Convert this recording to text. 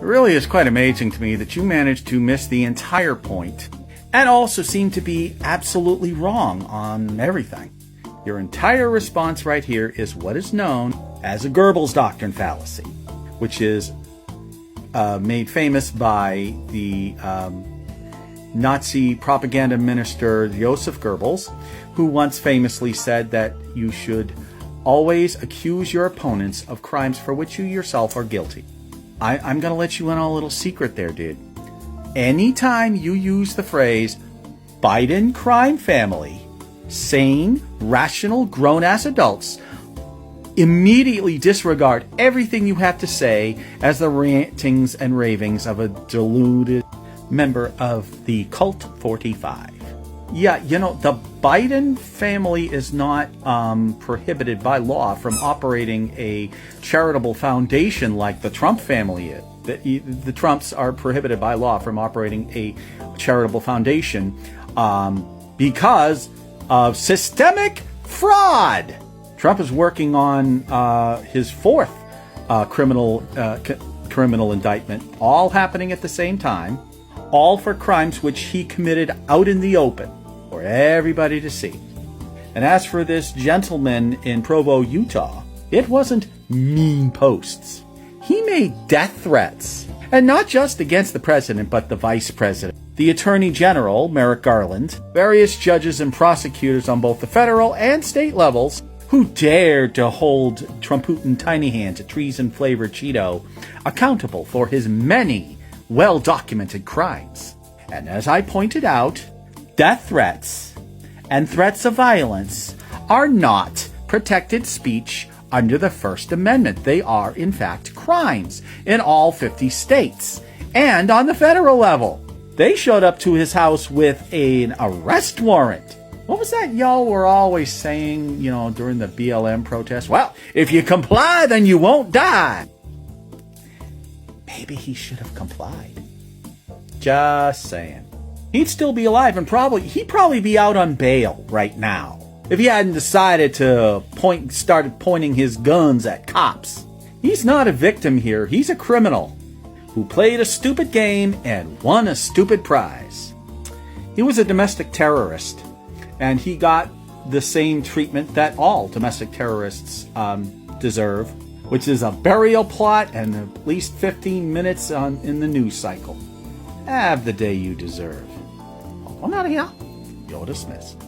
really is quite amazing to me that you managed to miss the entire point and also seem to be absolutely wrong on everything. Your entire response right here is what is known as a Goebbels doctrine fallacy, which is made famous by the Nazi propaganda minister Joseph Goebbels, who once famously said that you should always accuse your opponents of crimes for which you yourself are guilty. I'm going to let you in on a little secret there, dude. Anytime you use the phrase Biden crime family, sane, rational, grown-ass adults immediately disregard everything you have to say as the rantings and ravings of a deluded member of the Cult 45. Yeah, you know, the Biden family is not prohibited by law from operating a charitable foundation like the Trump family is. The Trumps are prohibited by law from operating a charitable foundation because of systemic fraud. Trump is working on his fourth criminal indictment, all happening at the same time, all for crimes which he committed out in the open for everybody to see. And as for this gentleman in Provo, Utah, it wasn't mean posts. He made death threats, and not just against the president, but the vice president, the attorney general, Merrick Garland, various judges and prosecutors on both the federal and state levels who dared to hold Trumputin Tiny Hands, a treason-flavored Cheeto, accountable for his many well-documented crimes. And as I pointed out, death threats and threats of violence are not protected speech under the First Amendment. They are, in fact, crimes in all 50 states. And on the federal level, they showed up to his house with an arrest warrant. What was that y'all were always saying, you know, during the BLM protest? Well, if you comply, then you won't die. Maybe he should have complied. Just saying. He'd still be alive and he'd probably be out on bail right now if he hadn't decided to started pointing his guns at cops. He's not a victim here. He's a criminal who played a stupid game and won a stupid prize. He was a domestic terrorist, and he got the same treatment that all domestic terrorists deserve, which is a burial plot and at least 15 minutes in the news cycle. Have the day you deserve. Well, not here. You're dismissed.